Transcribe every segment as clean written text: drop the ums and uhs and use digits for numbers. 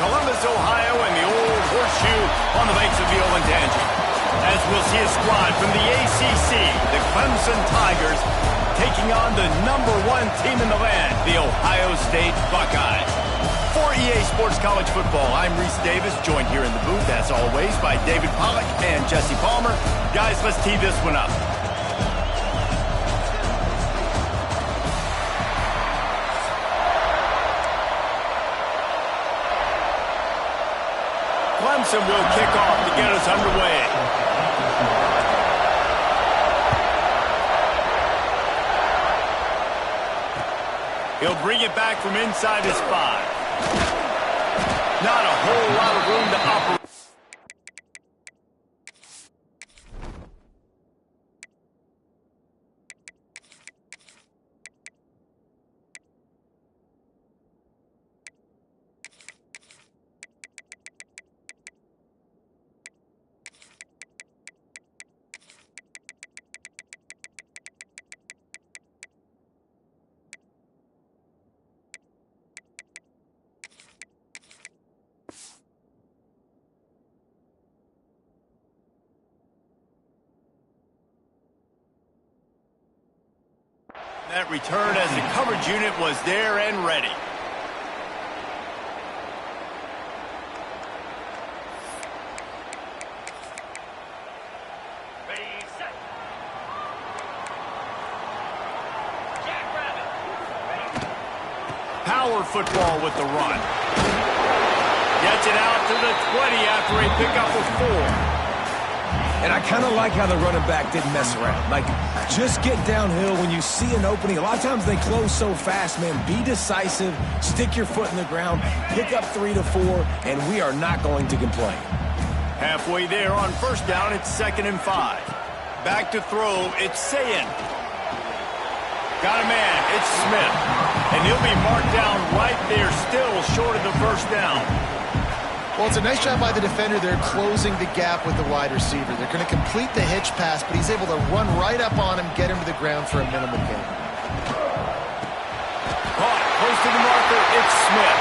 Columbus, Ohio, and the old horseshoe on the banks of the Olentangy. As we'll see a squad from the ACC, the Clemson Tigers, taking on the #1 team in the land, the Ohio State Buckeyes. For EA Sports College Football, I'm Reese Davis, joined here in the booth, as always, by David Pollack and Jesse Palmer. Guys, let's tee this one up. Clemson will kick off to get us underway. He'll bring it back from inside his 5. Not a whole lot of room to operate. That return as the coverage unit was there and ready. Power football with the run. Gets it out to the 20 after a pickup of 4. And I kind of like how the running back didn't mess around. Like, just get downhill when you see an opening. A lot of times they close so fast, man. Be decisive, stick your foot in the ground, pick up 3 to 4, and we are not going to complain. Halfway there on first down, it's 2nd and 5. Back to throw, it's Sayin. Got a man, it's Smith. And he'll be marked down right there, still short of the first down. Well, it's a nice job by the defender. They're closing the gap with the wide receiver. They're going to complete the hitch pass, but he's able to run right up on him, get him to the ground for a minimal gain. Caught, close to the marker, it's Smith.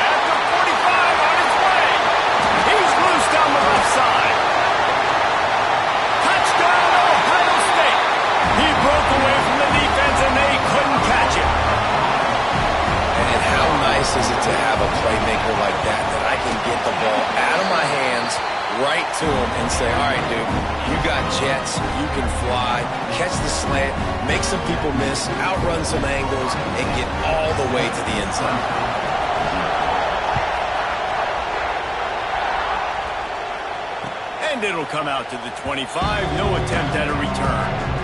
At the 45 on his way. He's loose down the left side. Touchdown, Ohio State. He broke away from the defense and they couldn't catch him. And how nice is it to have a playmaker like that I can get the ball out of my hands right to him and say, all right, dude, you got jets, you can fly, catch the slant, make some people miss, outrun some angles, and get all the way to the end zone. And it'll come out to the 25, no attempt at a return.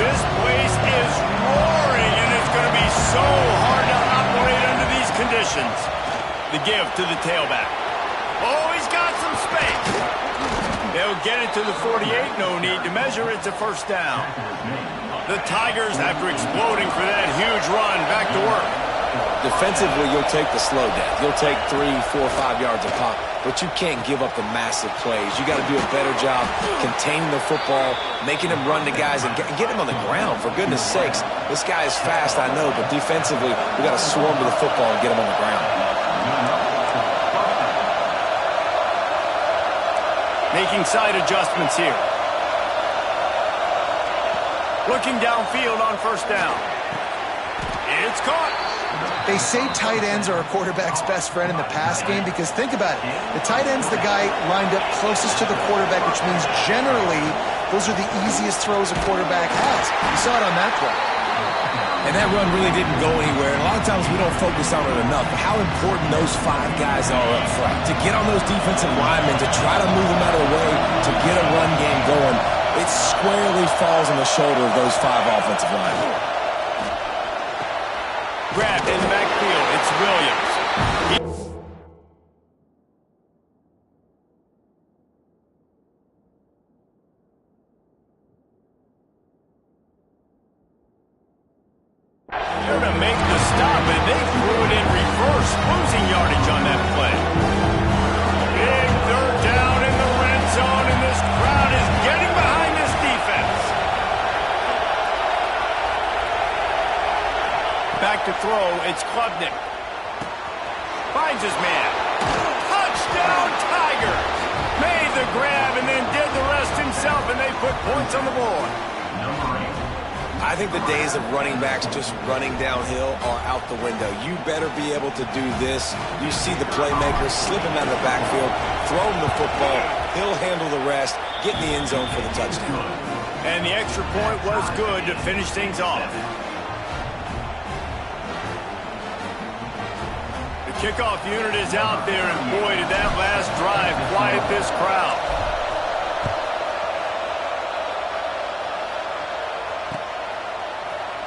This place is roaring, and it's going to be so hard to operate under these conditions. The give to the tailback. Oh, he's got some space. They'll get it to the 48. No need to measure. It's a first down. The Tigers, after exploding for that huge run, back to work. Defensively, you'll take the slow down. You'll take 3, 4, 5 yards a pop, but you can't give up the massive plays. You got to do a better job containing the football, making him run to guys, and get him on the ground. For goodness sakes, this guy is fast, I know, but defensively, we got to swarm to the football and get him on the ground. Making side adjustments here. Looking downfield on first down. It's caught. They say tight ends are a quarterback's best friend in the pass game because think about it. The tight end's the guy lined up closest to the quarterback, which means generally those are the easiest throws a quarterback has. You saw it on that play. And that run really didn't go anywhere. And a lot of times we don't focus on it enough. But how important those 5 guys are up front. To get on those defensive linemen, to try to move them out of the way, to get a run game going, it squarely falls on the shoulder of those 5 offensive linemen. Grabbed in the backfield. It's Williams. They're to make the stop, and they threw it in reverse, losing yardage on that play. Big third down in the red zone, and this crowd is getting behind this defense. throw. It's Klubnik. Finds his man. Touchdown, Tigers! Made the grab and then did the rest himself, and they put points on the board. I think the days of running backs just running downhill are out the window. You better be able to do this. You see the playmaker slip him out of the backfield, throw him the football. He'll handle the rest, get in the end zone for the touchdown. And the extra point was good to finish things off. The kickoff unit is out there, and boy, did that last drive quiet this crowd.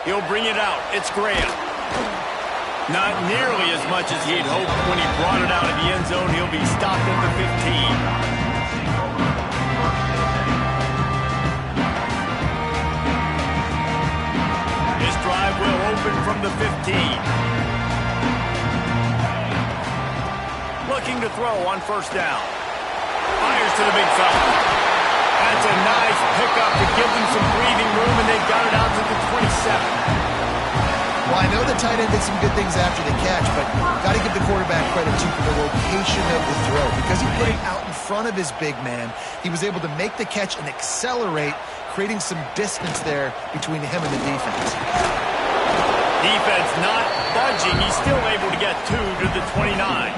He'll bring it out. It's Graham. Not nearly as much as he'd hoped when he brought it out of the end zone. He'll be stopped at the 15. This drive will open from the 15. Looking to throw on first down. Fires to the big fella. That's a nice pickup to give them some breathing room, and they got it out to the 27. Well, I know the tight end did some good things after the catch, but got to give the quarterback credit, too, for the location of the throw. Because he put it out in front of his big man, he was able to make the catch and accelerate, creating some distance there between him and the defense. Defense not budging. He's still able to get 2 to the 29.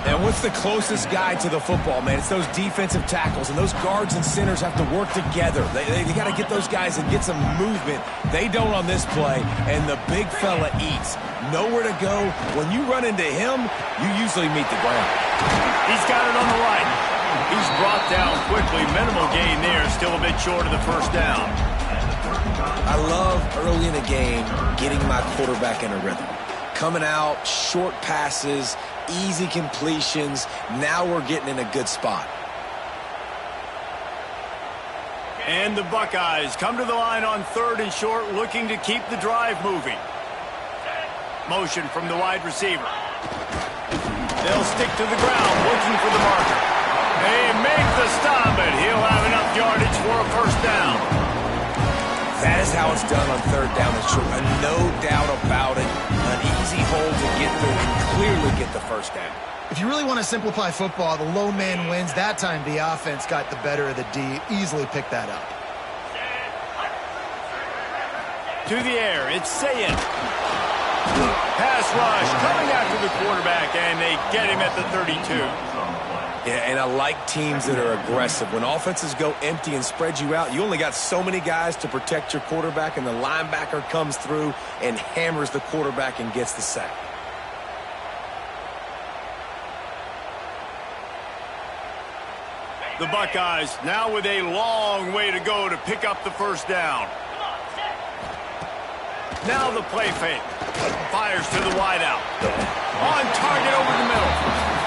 And what's the closest guy to the football, man? It's those defensive tackles, and those guards and centers have to work together. They got to get those guys and get some movement. They don't on this play, and the big fella eats. Nowhere to go. When you run into him, you usually meet the ground. He's got it on the right. He's brought down quickly. Minimal gain there, still a bit short of the first down. I love early in a game getting my quarterback in a rhythm. Coming out, short passes, easy completions. Now we're getting in a good spot. And the Buckeyes come to the line on 3rd and short, looking to keep the drive moving. Motion from the wide receiver. They'll stick to the ground, looking for the marker. They make the stop, and he'll have enough yardage for a first down. That is how it's done on 3rd down and short. No doubt about it. An easy hole to get through and clearly get the first down. If you really want to simplify football, the low man wins. That time the offense got the better of the D. Easily picked that up. To the air, it's Sayin. Pass rush coming after the quarterback, and they get him at the 32. Yeah, and I like teams that are aggressive. When offenses go empty and spread you out, you only got so many guys to protect your quarterback, and the linebacker comes through and hammers the quarterback and gets the sack. The Buckeyes now with a long way to go to pick up the first down. Now the play fake. Fires to the wideout. On target over the middle.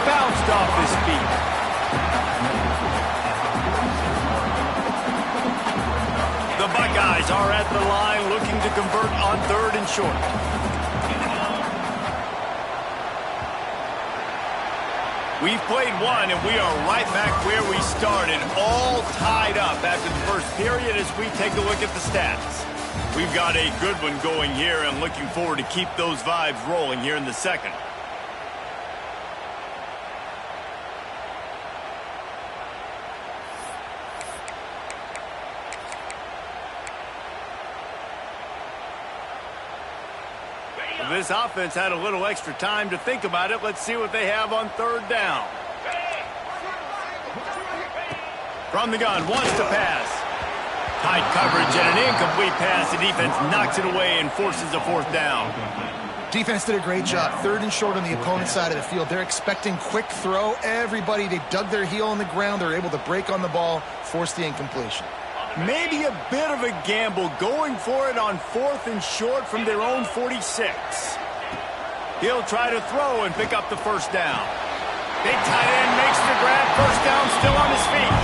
Bounced off his feet. The Buckeyes are at the line looking to convert on 3rd and short. We've played one, and we are right back where we started, all tied up after the first period as we take a look at the stats. We've got a good one going here, and looking forward to keep those vibes rolling here in the second. This offense had a little extra time to think about it. Let's see what they have on 3rd down. From the gun, wants to pass. Tight coverage and an incomplete pass. The defense knocks it away and forces a 4th down. Defense did a great job. 3rd and short on the opponent's side of the field. They're expecting quick throw. Everybody, they dug their heel on the ground. They're able to break on the ball, force the incompletion. Maybe a bit of a gamble going for it on 4th and short from their own 46. He'll try to throw and pick up the first down. Big tight end makes the grab. First down, still on his feet.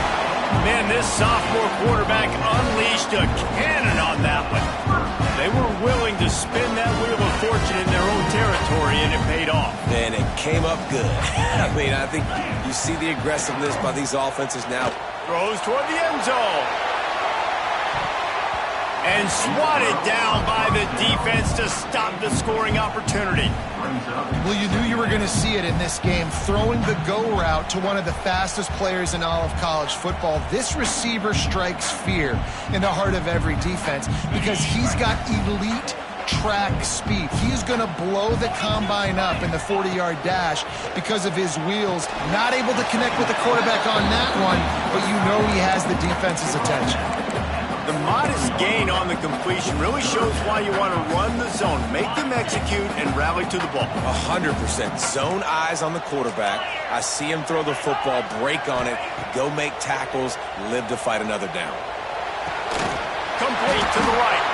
Man, this sophomore quarterback unleashed a cannon on that one. They were willing to spin that wheel of fortune in their own territory, and it paid off. And it came up good. I mean, I think you see the aggressiveness by these offenses now. Throws toward the end zone. And swatted down by the defense to stop the scoring opportunity. Well, you knew you were going to see it in this game. Throwing the go route to one of the fastest players in all of college football. This receiver strikes fear in the heart of every defense because he's got elite track speed. He's going to blow the combine up in the 40-yard dash because of his wheels. Not able to connect with the quarterback on that one, but you know he has the defense's attention. The modest gain on the completion really shows why you want to run the zone, make them execute, and rally to the ball. 100%. Zone eyes on the quarterback. I see him throw the football, break on it, go make tackles, live to fight another down. Complete to the right.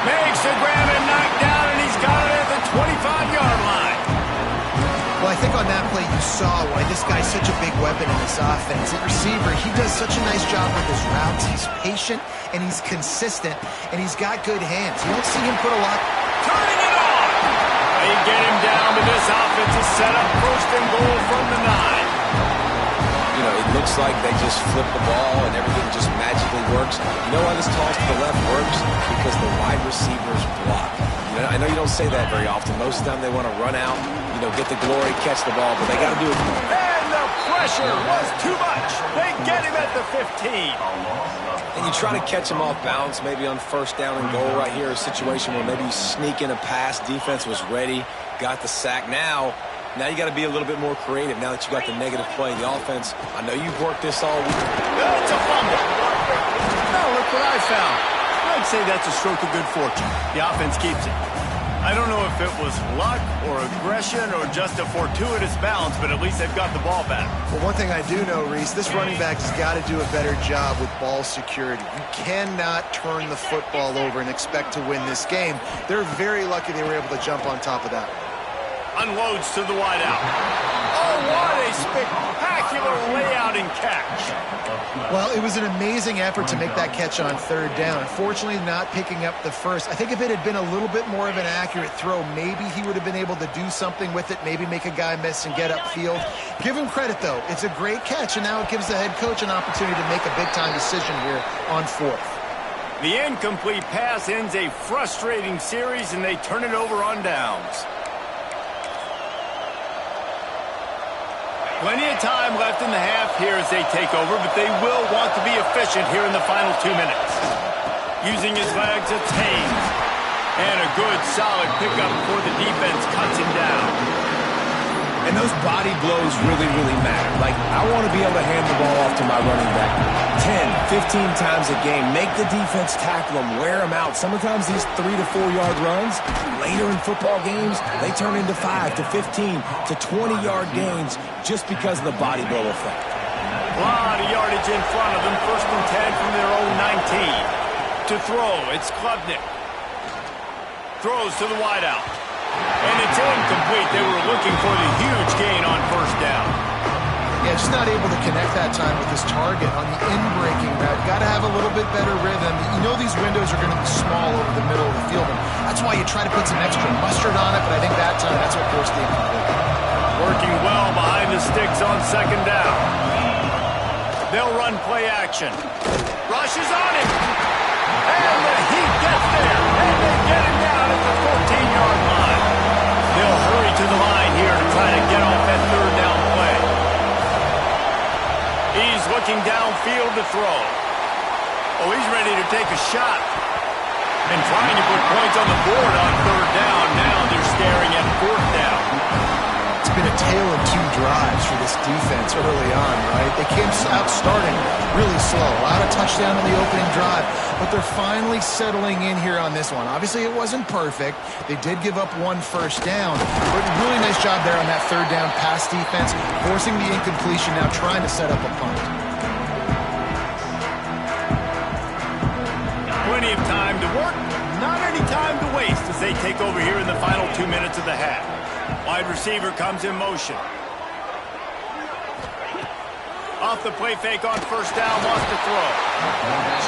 Makes a grab and knocked down, and he's got it at the 25-yard line. Well, I think on that play you saw why this guy's such a big weapon in this offense. At receiver, he does such a nice job with his routes. He's patient, and he's consistent, and he's got good hands. You don't see him put a lot... Turning it on! They get him down, but this offense is set up first and goal from the 9. You know, it looks like they just flip the ball and everything just magically works. You know why this toss to the left works? Because the wide receivers block. You know, I know you don't say that very often. Most of the time they want to run out, you know, get the glory, catch the ball, but they got to do it. And the pressure was too much. They get him at the 15. And you try to catch him off balance, maybe on first down and goal right here, a situation where maybe you sneak in a pass, defense was ready, got the sack. Now you got to be a little bit more creative now that you got the negative play. The offense, I know you've worked this all week. It's a fumble. Now look what I found. I'd say that's a stroke of good fortune. The offense keeps it. I don't know if it was luck or aggression or just a fortuitous bounce, but at least they've got the ball back. Well, one thing I do know, Reese, this running back has got to do a better job with ball security. You cannot turn the football over and expect to win this game. They're very lucky they were able to jump on top of that. Unloads to the wide out. Oh, what a spectacular layout and catch. Well, it was an amazing effort to make that catch on third down. Unfortunately, not picking up the first. I think if it had been a little bit more of an accurate throw, maybe he would have been able to do something with it, maybe make a guy miss and get upfield. Give him credit, though. It's a great catch, and now it gives the head coach an opportunity to make a big-time decision here on fourth. The incomplete pass ends a frustrating series, and they turn it over on downs. Plenty of time left in the half here as they take over, but they will want to be efficient here in the final 2 minutes. Using his legs, it's Haynes. And a good, solid pickup before the defense cuts him down. And those body blows really, really matter. Like, I want to be able to hand the ball off to my running back 10, 15 times a game. Make the defense tackle them, wear them out. Sometimes these 3 to 4 yard runs, later in football games, they turn into 5 to 15 to 20-yard gains just because of the body blow effect. A lot of yardage in front of them. First and 10 from their own 19. To throw, it's Klubnik. Throws to the wideout. And it's incomplete. They were looking for the huge gain on first down. Yeah, just not able to connect that time with his target on the in-breaking route. Got to have a little bit better rhythm. You know these windows are going to be small over the middle of the field, and that's why you try to put some extra mustard on it, but I think that time that's what forced the incomplete. Working well behind the sticks on second down. They'll run play action. Rushes on him. And the heat gets there. And they get him down at the 14-yard line. They'll hurry to the line here to try to get off that third down play. He's looking downfield to throw. Oh, he's ready to take a shot. And trying to put points on the board on third down. Now they're staring at fourth down. It's been a tale of two drives for this defense early on, right? They came out starting really slow. A lot of touchdown on the opening drive, but they're finally settling in here on this one. Obviously, it wasn't perfect. They did give up one first down, but really nice job there on that third down pass defense, forcing the incompletion, now trying to set up a punt. Plenty of time to work, not any time to waste as they take over here in the final 2 minutes of the half. Wide receiver comes in motion. Off the play fake on first down, wants to throw.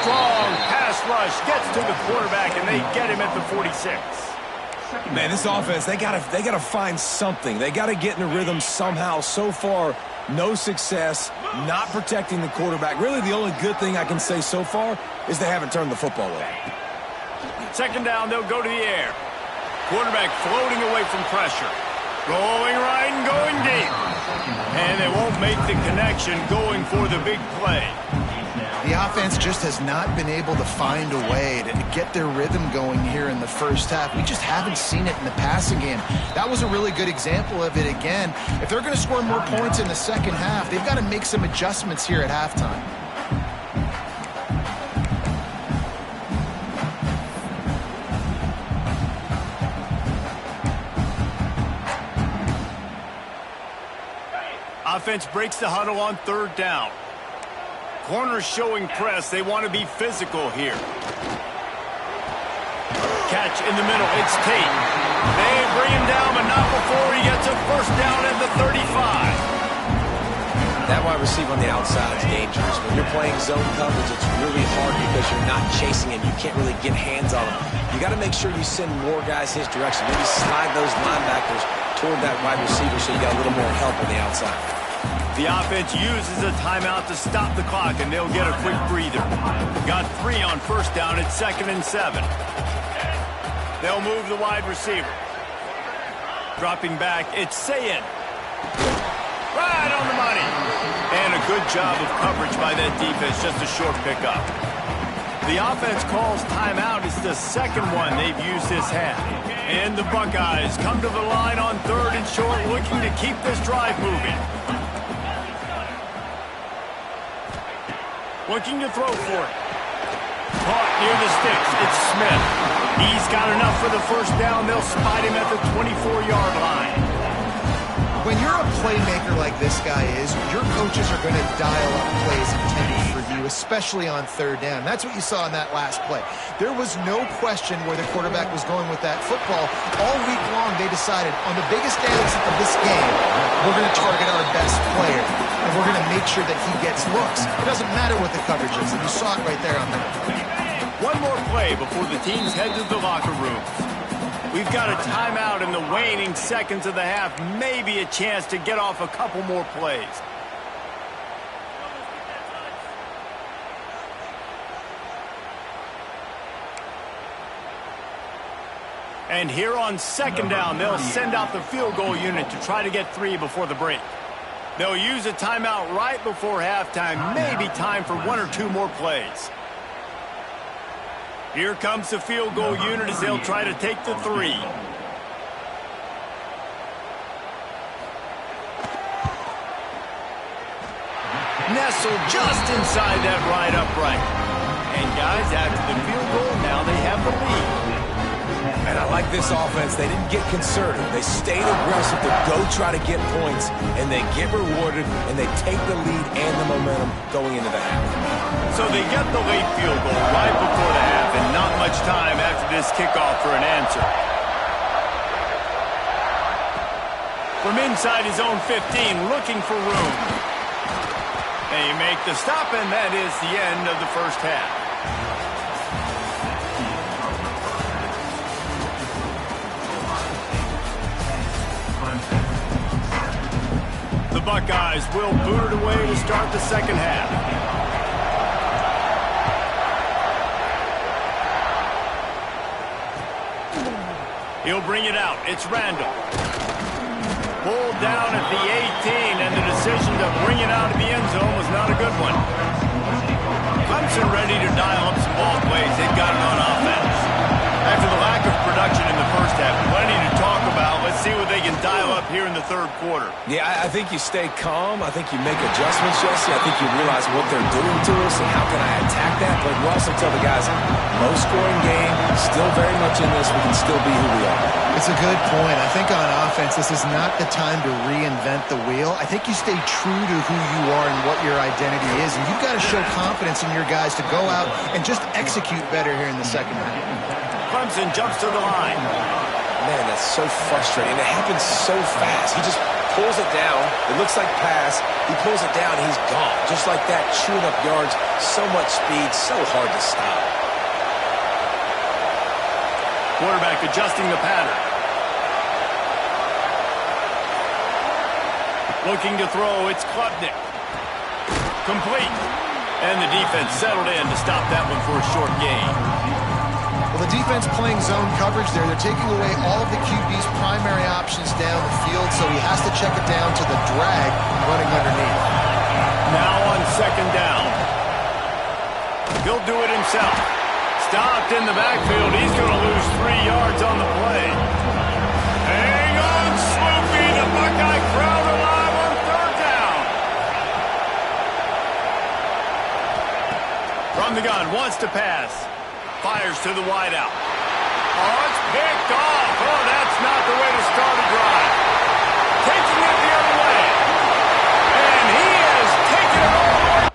Strong pass rush, gets to the quarterback, and they get him at the 46. Man, this offense, they gotta find something. They gotta get in a rhythm somehow. So far, no success, not protecting the quarterback. Really, the only good thing I can say so far is they haven't turned the football over. second down, they'll go to the air. Quarterback floating away from pressure. Rolling right and going deep. And they won't make the connection going for the big play. The offense just has not been able to find a way to get their rhythm going here in the first half. We just haven't seen it in the passing game. That was a really good example of it again. If they're going to score more points in the second half, they've got to make some adjustments here at halftime. Offense breaks the huddle on third down. Corners showing press. They want to be physical here. Catch in the middle. It's Tate. They bring him down, but not before he gets a first down at the 35. That wide receiver on the outside is dangerous. When you're playing zone coverage, it's really hard because you're not chasing him. You can't really get hands on him. You got to make sure you send more guys his direction. Maybe slide those linebackers toward that wide receiver so you got a little more help on the outside. The offense uses a timeout to stop the clock, and they'll get a quick breather. Got 3 on first down at 2nd and 7. They'll move the wide receiver. Dropping back, it's Sayin. Right on the money. And a good job of coverage by that defense, just a short pickup. The offense calls timeout. It's the second one they've used this half. And the Buckeyes come to the line on 3rd and short, looking to keep this drive moving. Looking to throw for it. Caught near the sticks. It's Smith. He's got enough for the first down. They'll spot him at the 24-yard line. When you're a playmaker like this guy is, your coaches are going to dial up plays intended for you, especially on 3rd down. That's what you saw in that last play. There was no question where the quarterback was going with that football. All week long, they decided, on the biggest dance of this game, we're going to target our best player, and we're going to make sure that he gets looks. It doesn't matter what the coverage is, and you saw it right there on that play. One more play before the teams head to the locker rooms. We've got a timeout in the waning seconds of the half. Maybe a chance to get off a couple more plays. And here on 2nd down, they'll send out the field goal unit to try to get 3 before the break. They'll use a timeout right before halftime. Maybe time for 1 or 2 more plays. Here comes the field goal unit as they'll try to take the 3. Nestled just inside that right upright. And guys, after the field goal, now they have the lead. And I like this offense. They didn't get concerted. They stayed aggressive to go try to get points, and they get rewarded, and they take the lead and the momentum going into the half. So they get the late field goal right before the half, and not much time after this kickoff for an answer. From inside his own 15, looking for room. They make the stop, and that is the end of the first half. The Buckeyes will boot it away to start the second half. He'll bring it out. It's Randall. Pulled down at the 18, and the decision to bring it out of the end zone was not a good one. Clemson ready to dial up some ball plays. They've got it on offense. After the lack of production in the first half, plenty to talk about. Let's see what they can dial up here in the 3rd quarter. Yeah, I think you stay calm. I think you make adjustments, Jesse. I think you realize what they're doing to us and how can I attack that. But you also tell the guys, low-scoring game, still very much in this. We can still be who we are. It's a good point. I think on offense, this is not the time to reinvent the wheel. I think you stay true to who you are and what your identity is. And you've got to show confidence in your guys to go out and just execute better here in the second half. Clemson jumps to the line. Man, that's so frustrating. It happens so fast. He just pulls it down. It looks like pass. He pulls it down, he's gone. Just like that, chewing up yards. So much speed, so hard to stop. Quarterback adjusting the pattern. Looking to throw, it's Klubnik. Complete. And the defense settled in to stop that one for a short gain. Well, the defense playing zone coverage there. They're taking away all of the QB's primary options down the field, so he has to check it down to the drag running underneath. Now on second down. He'll do it himself. Stopped in the backfield. He's going to lose 3 yards on the play. Hang on, Sloopy. The Buckeye crowd alive on third down. From the gun, wants to pass. Fires to the wideout. Oh, it's picked off. Oh, that's not the way to start a drive. Taking it the other way. And he has taken it all the way.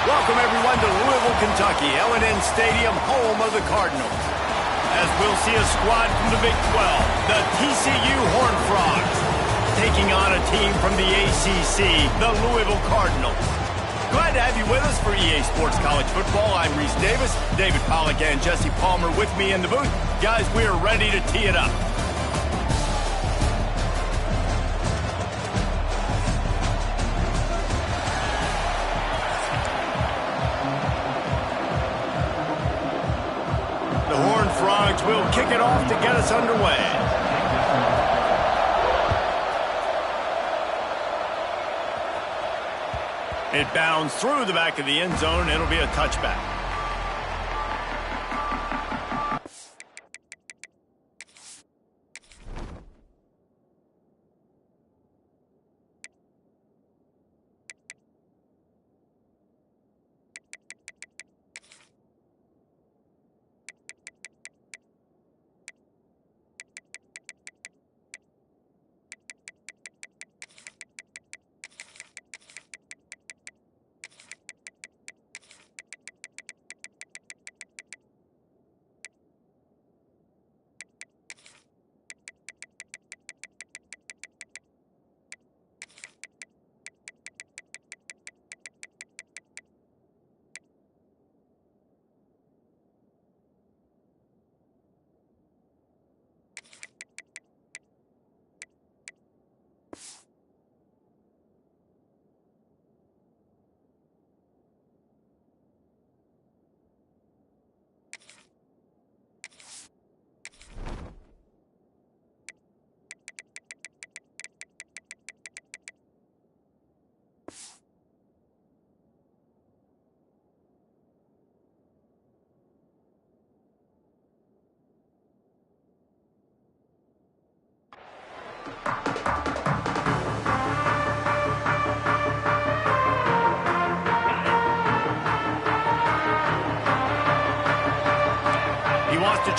Welcome, everyone, to Louisville, Kentucky, L&N Stadium, home of the Cardinals. As we'll see a squad from the Big 12, the TCU Horned Frogs, taking on a team from the ACC, the Louisville Cardinals. Glad to have you with us for EA Sports College Football. I'm Reese Davis, David Pollack and Jesse Palmer with me in the booth. Guys, we are ready to tee it up. Will kick it off to get us underway. It bounds through the back of the end zone. It'll be a touchback.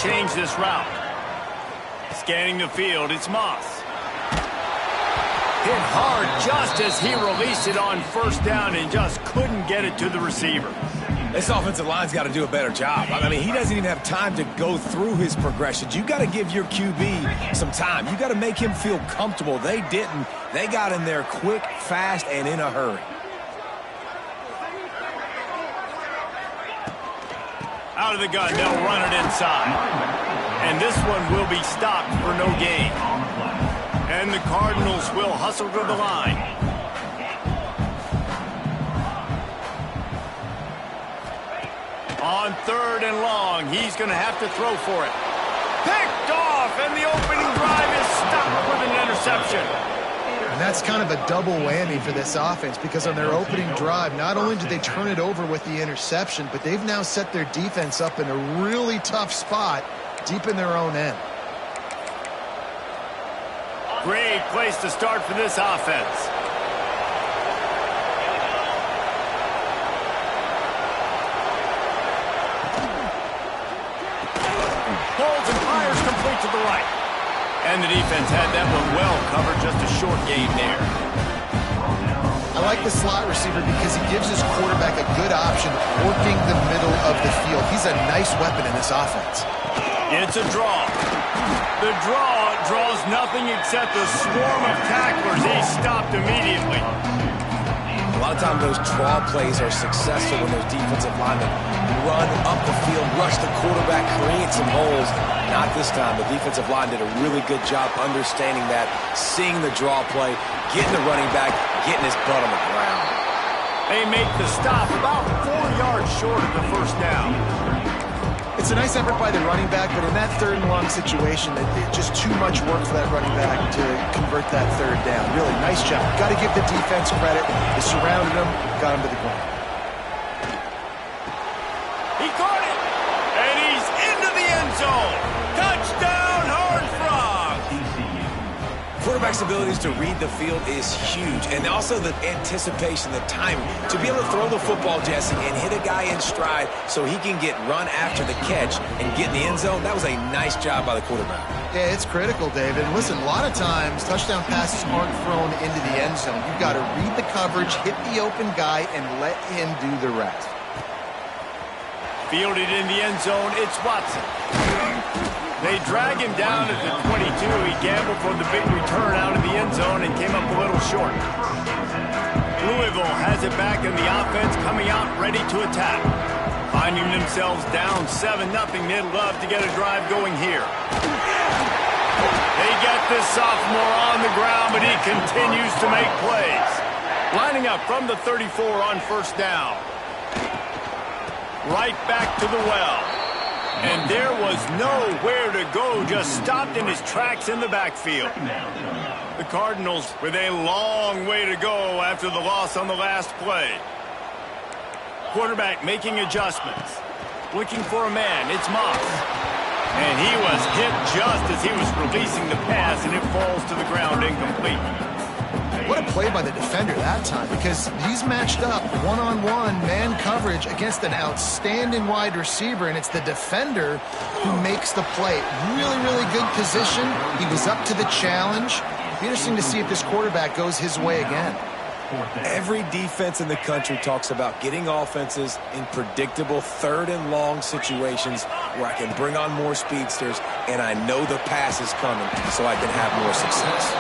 change this route. Scanning the field, it's Moss. Hit hard just as he released it on first down and just couldn't get it to the receiver. This offensive line's got to do a better job. I mean, he doesn't even have time to go through his progressions. You got to give your QB some time. You got to make him feel comfortable. They didn't. They got in there quick, fast, and in a hurry. Out of the gun, they'll run it inside. And this one will be stopped for no gain. And the Cardinals will hustle to the line. On 3rd and long, he's going to have to throw for it. Picked off, and the opening drive is stopped with an interception. And that's kind of a double whammy for this offense, because on their opening drive, not only did they turn it over with the interception, but they've now set their defense up in a really tough spot deep in their own end. Great place to start for this offense. Holds and fires complete to the right. And the defense had that one well covered, just a short gain there. I like the slot receiver because he gives his quarterback a good option working the middle of the field. He's a nice weapon in this offense. It's a draw. The draw draws nothing except a swarm of tacklers. He's stopped immediately. A lot of times those draw plays are successful when those defensive linemen run up the field, rush the quarterback, create some holes. Not this time. The defensive line did a really good job understanding that, seeing the draw play, getting the running back, getting his butt on the ground. They make the stop about 4 yards short of the first down. It's a nice effort by the running back, but in that 3rd and long situation, it's just too much work for that running back to convert that 3rd down. Really, nice job. Got to give the defense credit. They surrounded him, got him to the ground. He caught it, and he's into the end zone. Touchdown, Horned Frogs! Quarterback's abilities to read the field is huge, and also the anticipation, the timing. To be able to throw the football, Jesse, and hit a guy in stride so he can get run after the catch and get in the end zone, that was a nice job by the quarterback. Yeah, it's critical, David. And listen, a lot of times, touchdown passes aren't thrown into the end zone. You've got to read the coverage, hit the open guy, and let him do the rest. Fielded in the end zone, it's Watson. They drag him down at the 22. He gambled for the big return out of the end zone and came up a little short. Louisville has it back in the offense, coming out ready to attack. Finding themselves down 7-0, they'd love to get a drive going here. They get this sophomore on the ground, but he continues to make plays. Lining up from the 34 on first down. Right back to the well. And there was nowhere to go, just stopped in his tracks in the backfield. The Cardinals with a long way to go after the loss on the last play. Quarterback making adjustments. Looking for a man, it's Moss. And he was hit just as he was releasing the pass, and it falls to the ground incomplete. What a play by the defender that time, because he's matched up one-on-one man coverage against an outstanding wide receiver, and it's the defender who makes the play. Really, really good position. He was up to the challenge. Be interesting to see if this quarterback goes his way again. Every defense in the country talks about getting offenses in predictable 3rd and long situations where I can bring on more speedsters and I know the pass is coming so I can have more success.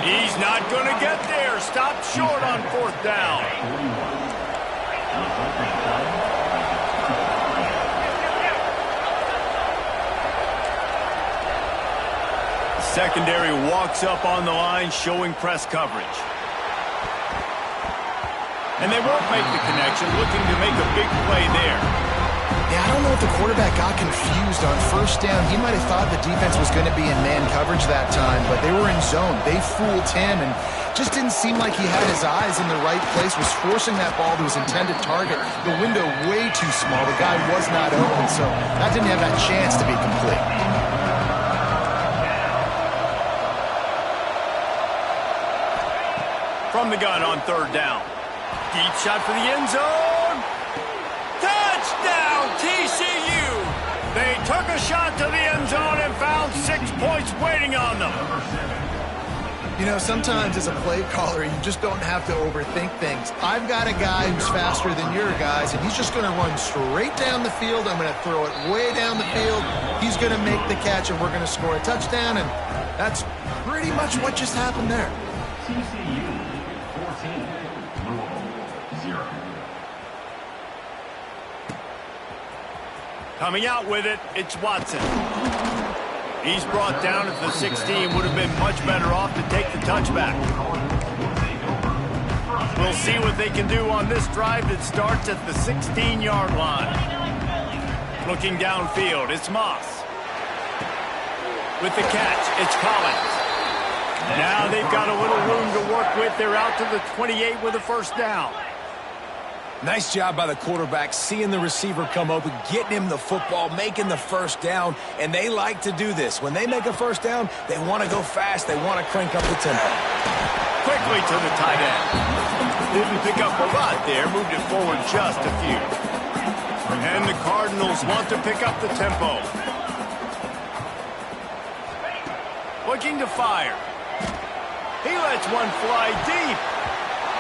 He's not going to get there. Stopped short on 4th down. Secondary walks up on the line, showing press coverage. And they won't make the connection, looking to make a big play there. Yeah, I don't know if the quarterback got confused on first down. He might have thought the defense was going to be in man coverage that time, but they were in zone. They fooled him and just didn't seem like he had his eyes in the right place, was forcing that ball to his intended target. The window way too small. The guy was not open, so that didn't have that chance to be complete. From the gun on 3rd down. Deep shot for the end zone. Touchdown, TCU! They took a shot to the You know, sometimes as a play caller, you just don't have to overthink things. I've got a guy who's faster than your guys, and he's just going to run straight down the field. I'm going to throw it way down the field. He's going to make the catch, and we're going to score a touchdown, and that's pretty much what just happened there. TCU 14, Louisville 0. Coming out with it, it's Watson. He's brought down at the 16. Would have been much better off to take the touchback. We'll see what they can do on this drive that starts at the 16-yard line. Looking downfield, it's Moss. With the catch, it's Collins. Now they've got a little room to work with. They're out to the 28 with a first down. Nice job by the quarterback, seeing the receiver come open, getting him the football, making the first down, and they like to do this. When they make a first down, they want to go fast. They want to crank up the tempo. Quickly to the tight end. Didn't pick up a lot there, moved it forward just a few. And the Cardinals want to pick up the tempo. Looking to fire. He lets one fly deep.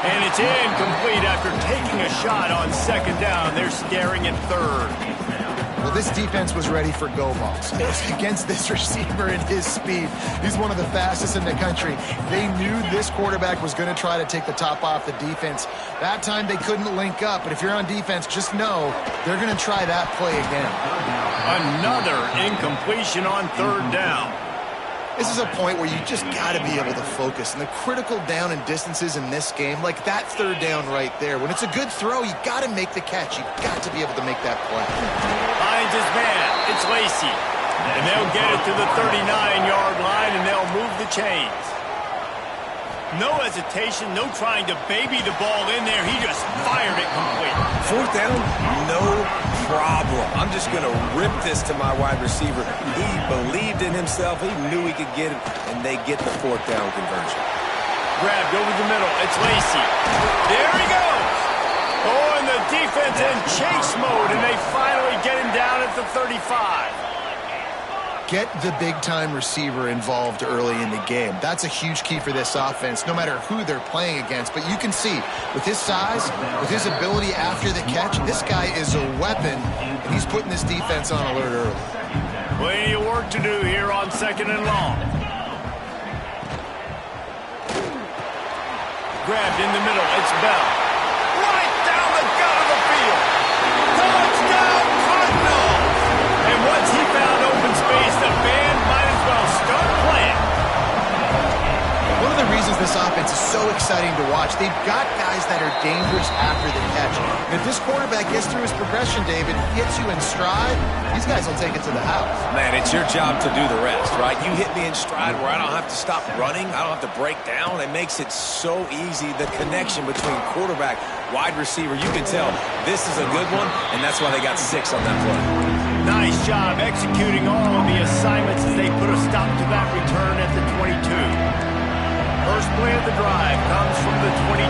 And it's incomplete after taking a shot on second down. They're staring at third. Well, this defense was ready for go balls. Against this receiver and his speed, he's one of the fastest in the country. They knew this quarterback was going to try to take the top off the defense. That time they couldn't link up, but if you're on defense, just know they're going to try that play again. Another incompletion on third down. This is a point where you just got to be able to focus. And the critical down and distances in this game, like that third down right there, when it's a good throw, you got to make the catch. You got to be able to make that play. Finds his man. It's Lacy. And they'll get it to the 39-yard line, and they'll move the chains. No hesitation, no trying to baby the ball in there. He just fired it complete. Fourth down, no problem. I'm just going to rip this to my wide receiver. He believed in himself. He knew he could get it, and they get the fourth down conversion. Grabbed over the middle. It's Lacy. There he goes. Oh, and the defense in chase mode, and they finally get him down at the 35. Get the big-time receiver involved early in the game. That's a huge key for this offense, no matter who they're playing against. But you can see, with his size, with his ability after the catch, this guy is a weapon, and he's putting this defense on alert early. Plenty of work to do here on second and long. Grabbed in the middle. It's Bell. Right down the gut of the field. Touchdown, Cardinals! And once he found open space, the band might as well start playing. One of the reasons this offense is so exciting to watch, they've got guys that are dangerous after the catch. And if this quarterback gets through his progression, David, hits you in stride, these guys will take it to the house. Man, it's your job to do the rest, right? You hit me in stride where I don't have to stop running. I don't have to break down. It makes it so easy. The connection between quarterback, wide receiver, you can tell this is a good one, and that's why they got 6 on that play. Nice job executing all of the assignments as they put a stop to that return at the 22. First play of the drive comes from the 22.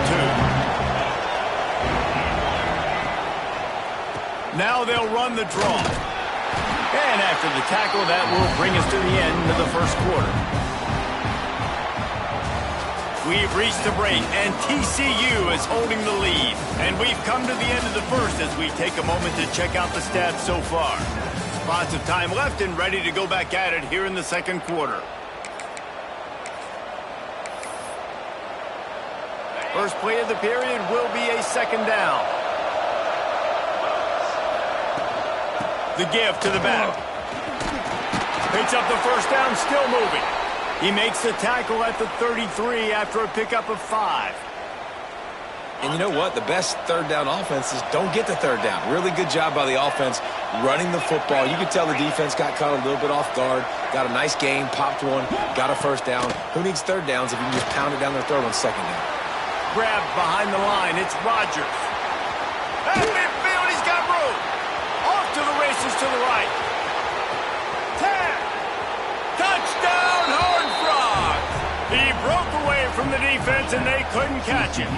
Now they'll run the draw. And after the tackle, that will bring us to the end of the first quarter. We've reached the break, and TCU is holding the lead. And we've come to the end of the first as we take a moment to check out the stats so far. Lots of time left and ready to go back at it here in the second quarter. First play of the period will be a second down. The give to the back. Picks up the first down, still moving. He makes the tackle at the 33 after a pickup of 5. And you know what? The best third down offenses don't get the third down. Really good job by the offense running the football. You could tell the defense got caught a little bit off guard. Got a nice gain, popped one, got a first down. Who needs third downs if you can just pound it down their throat on second down? Grabbed behind the line. It's Rodgers. At midfield, he's got room. Off to the races to the right. 10. Touchdown, Horned Frogs. He broke away from the defense, and they couldn't catch him.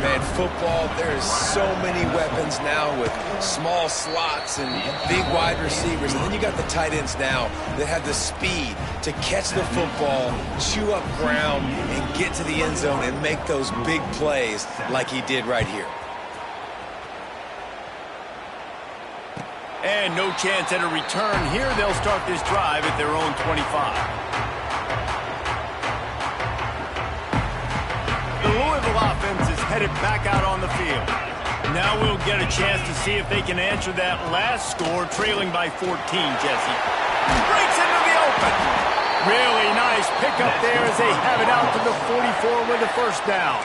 Man, football, there is so many weapons now with small slots and big wide receivers. And then you got the tight ends now that have the speed to catch the football, chew up ground, and get to the end zone and make those big plays like he did right here. And no chance at a return here. They'll start this drive at their own 25. The Louisville offense is headed back out on the field. Now we'll get a chance to see if they can answer that last score, trailing by 14, Jesse. Breaks into the open. Really nice pickup there as they have it out to the 44 with a first down.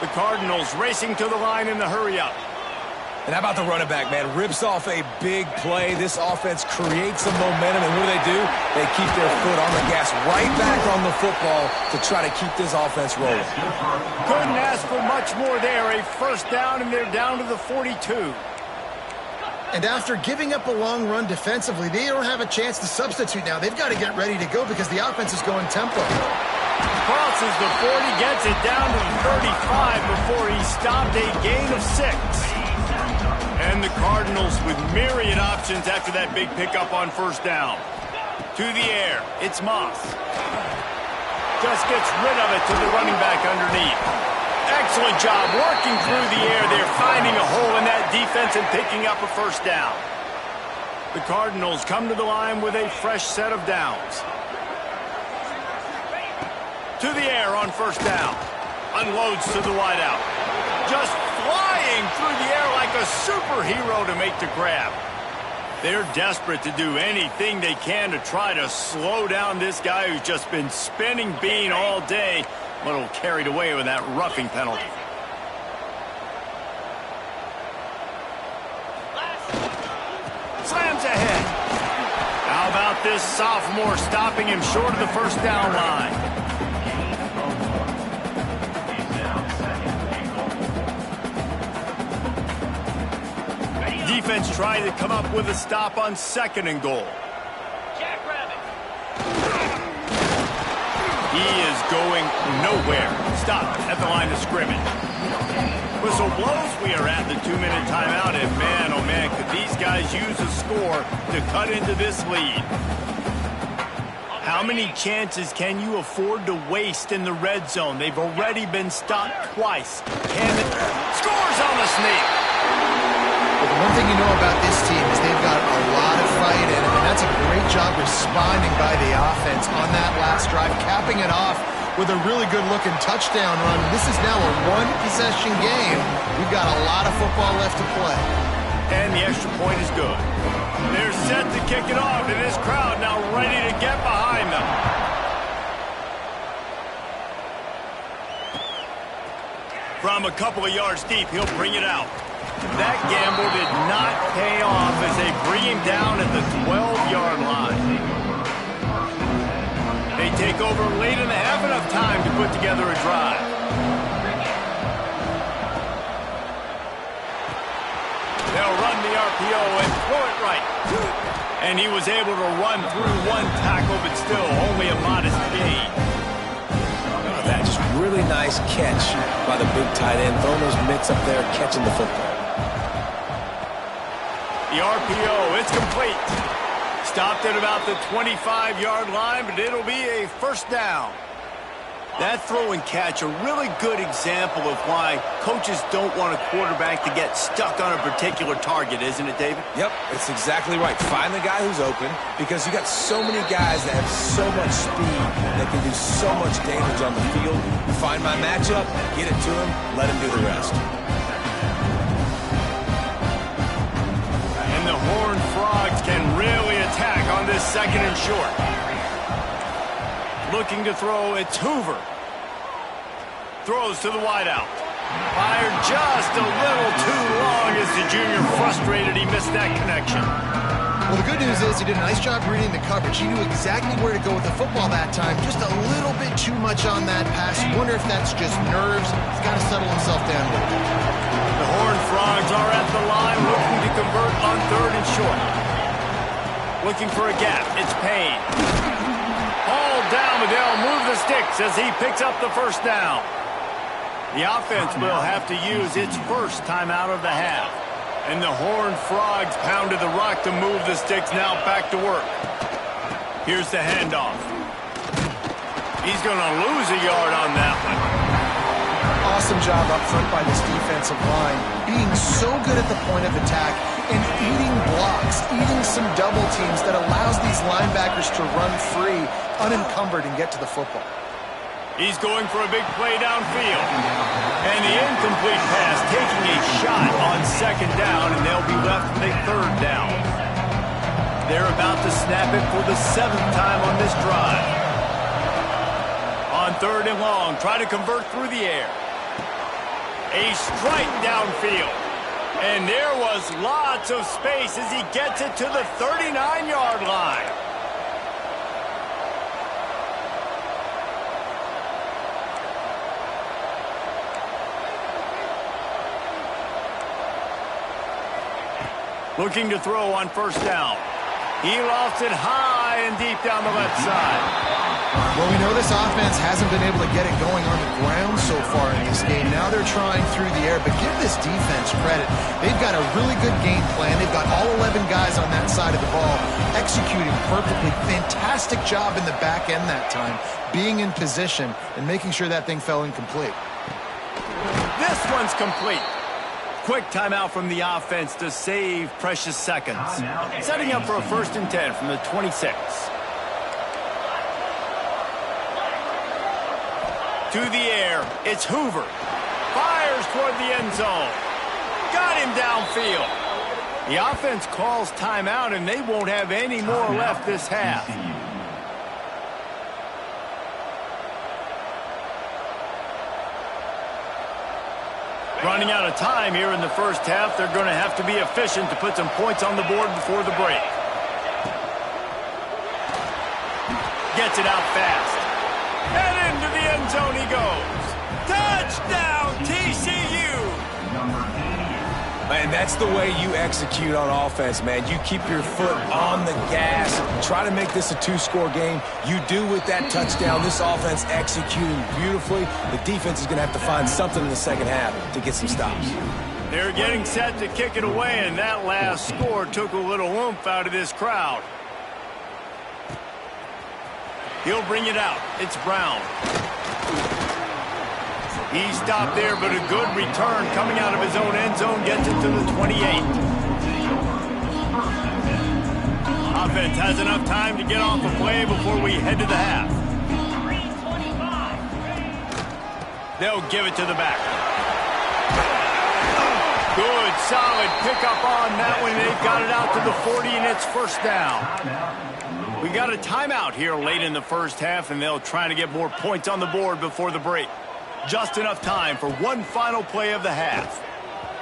The Cardinals racing to the line in the hurry-up. And how about the running back, man? Rips off a big play. This offense creates some momentum, and what do? They keep their foot on the gas, right back on the football to try to keep this offense rolling. Couldn't ask for much more there. A first down, and they're down to the 42. And after giving up a long run defensively, they don't have a chance to substitute now. They've got to get ready to go because the offense is going tempo. Crosses the 40, gets it down to the 35 before he stopped, a gain of 6. And the Cardinals with myriad options after that big pickup on first down. To the air, it's Moss. Just gets rid of it to the running back underneath. Excellent job working through the air. They're finding a hole in that defense and picking up a first down. The Cardinals come to the line with a fresh set of downs. To the air on first down. Unloads to the wideout. Just flying through the air like a superhero to make the grab. They're desperate to do anything they can to try to slow down this guy who's just been spinning bean all day. A little carried away with that roughing penalty. Slams ahead. How about this sophomore stopping him short of the first down line? Defense trying to come up with a stop on 2nd and goal. He is going nowhere. Stop at the line of scrimmage. Whistle blows. We are at the 2-minute timeout, and man, oh man, could these guys use a score to cut into this lead. How many chances can you afford to waste in the red zone? They've already been stopped twice. Scores on the sneak. The one thing you know about this team is they've got a lot of fight in them, and that's a great job responding by the offense on that last drive, capping it off with a really good-looking touchdown run. This is now a one-possession game. We've got a lot of football left to play. And the extra point is good. They're set to kick it off, and this crowd now ready to get behind them. From a couple of yards deep, he'll bring it out. That gamble did not pay off as they bring him down at the 12-yard line. They take over late and they have enough time to put together a drive. They'll run the RPO and throw it right. And he was able to run through one tackle, but still only a modest gain. That just really nice catch by the big tight end, throwing those mitts up there, catching the football. The RPO, it's complete. Stopped at about the 25-yard line, but it'll be a first down. That throw and catch, a really good example of why coaches don't want a quarterback to get stuck on a particular target, isn't it, David? Yep, it's exactly right. Find the guy who's open, because you got so many guys that have so much speed that can do so much damage on the field. Find my matchup, get it to him, let him do the rest. And the Horned Frogs can really attack on this 2nd and short. Looking to throw, it's Hoover. Throws to the wideout. Fired just a little too long as the junior frustrated. He missed that connection. Well, the good news is he did a nice job reading the coverage. He knew exactly where to go with the football that time. Just a little bit too much on that pass. You wonder if that's just nerves. He's got to settle himself down a little bit. The Horned Frogs are at the line looking to convert on 3rd and short. Looking for a gap. It's Payne. Hauled down, but they'll move the sticks as he picks up the first down. The offense will have to use its first timeout of the half. And the Horned Frogs pounded the rock to move the sticks, now back to work. Here's the handoff. He's going to lose a yard on that one. Awesome job up front by this defensive line, being so good at the point of attack and eating blocks, eating some double teams that allows these linebackers to run free, unencumbered, and get to the football. He's going for a big play downfield. And the incomplete pass taking a shot on second down, and they'll be left with a third down. They're about to snap it for the 7th time on this drive. On 3rd and long, try to convert through the air. A strike downfield. And there was lots of space as he gets it to the 39-yard line. Looking to throw on 1st down. He lost it high and deep down the left side. Well, we know this offense hasn't been able to get it going on the ground so far in this game. Now they're trying through the air, but give this defense credit. They've got a really good game plan. They've got all 11 guys on that side of the ball executing perfectly. Fantastic job in the back end that time, being in position and making sure that thing fell incomplete. This one's complete. Quick timeout from the offense to save precious seconds. Setting up for a 1st and 10 from the 26. To the air, it's Hoover. Fires toward the end zone. Got him downfield. The offense calls timeout, and they won't have any more left this half. Running out of time here in the 1st half. They're going to have to be efficient to put some points on the board before the break. Gets it out fast. And into the end zone he goes. Touchdown, TCU! Man, that's the way you execute on offense, man. You keep your foot on the gas, try to make this a 2-score game. You do with that touchdown. This offense executing beautifully. The defense is going to have to find something in the 2nd half to get some stops. They're getting set to kick it away, and that last score took a little oomph out of this crowd. He'll bring it out. It's Brown. He stopped there, but a good return coming out of his own end zone gets it to the 28. Offense has enough time to get off a play before we head to the half. They'll give it to the back. Good, solid pickup on that one. They've got it out to the 40, and it's 1st down. We got a timeout here late in the 1st half, and they'll try to get more points on the board before the break. Just enough time for one final play of the half.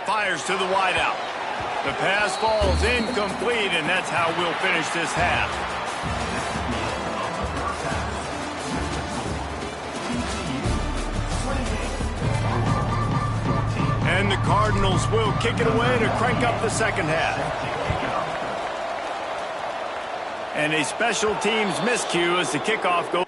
Fires to the wideout. The pass falls incomplete, and that's how we'll finish this half. And the Cardinals will kick it away to crank up the 2nd half. And a special teams miscue as the kickoff goes.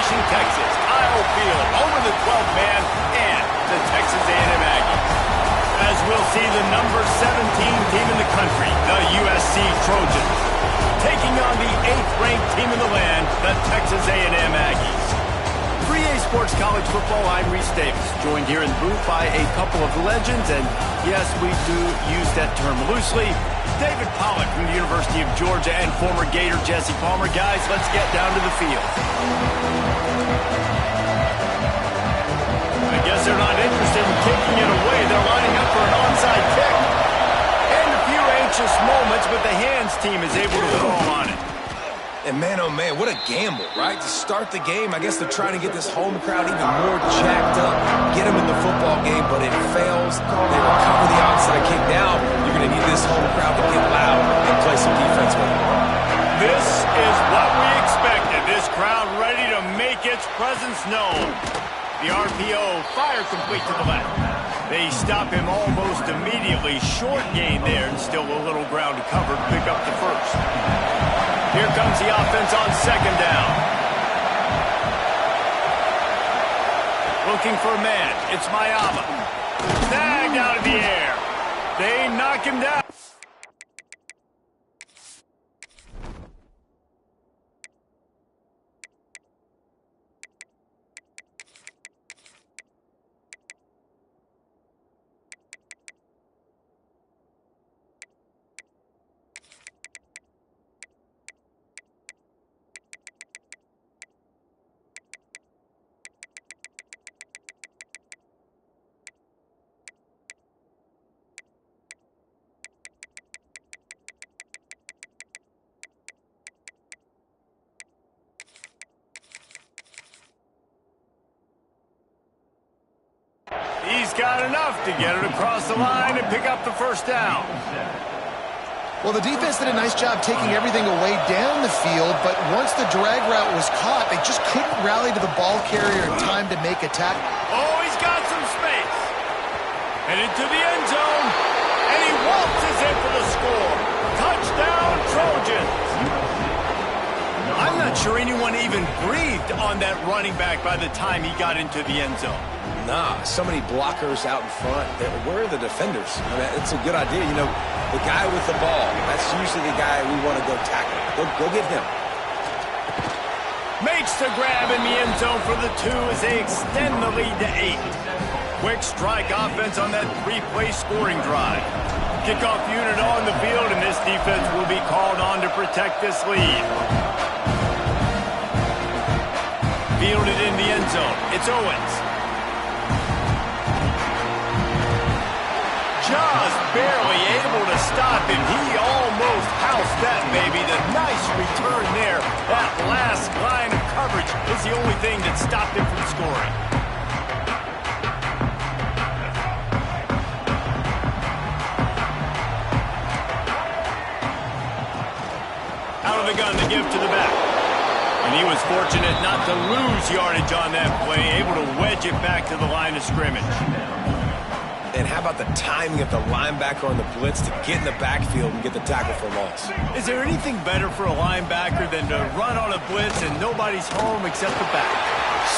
Station, Texas. Kyle Field, home of the 12th man and the Texas A&M Aggies. As we'll see the number 17 team in the country, the USC Trojans, taking on the 8th-ranked team in the land, the Texas A&M Aggies. 3A Sports College Football, I'm Reese Davis, joined here in the booth by a couple of legends, and yes, we do use that term loosely. David Pollack from the University of Georgia and former Gator Jesse Palmer. Guys, let's get down to the field. I guess they're not interested in kicking it away. They're lining up for an onside kick. And a few anxious moments, but the hands team is able to fall on it. And man, oh man, what a gamble, right? To start the game, I guess they're trying to get this home crowd even more jacked up, get them in the football game, but it fails. They recover the onside kick. Now you're going to need this home crowd to get loud and play some defense with it. This is what we expected. This crowd ready to make its presence known. The RPO, fire complete to the left. They stop him almost immediately. Short gain there, and still a little ground to cover to pick up the first. Here comes the offense on second down. Looking for a man. It's Mayama. Snagged out of the air. They knock him down. He's got enough to get it across the line and pick up the first down. Well, the defense did a nice job taking everything away down the field, but once the drag route was caught, they just couldn't rally to the ball carrier in time to make a tackle. Oh, he's got some space. Headed to the end zone, and he waltzes in for the score. Touchdown, Trojans. I'm not sure anyone even breathed on that running back by the time he got into the end zone. Nah, so many blockers out in front. Where are the defenders? I mean, it's a good idea. You know, the guy with the ball, that's usually the guy we want to go tackle. Go get him. Makes the grab in the end zone for the 2 as they extend the lead to 8. Quick strike offense on that 3-play scoring drive. Kickoff unit on the field, and this defense will be called on to protect this lead. Fielded in the end zone. It's Owens. Just barely able to stop him. He almost housed that baby. The nice return there. That last line of coverage is the only thing that stopped him from scoring. Out of the gun to give to the back. And he was fortunate not to lose yardage on that play, able to wedge it back to the line of scrimmage. And how about the timing of the linebacker on the blitz to get in the backfield and get the tackle for loss? Is there anything better for a linebacker than to run on a blitz and nobody's home except the back?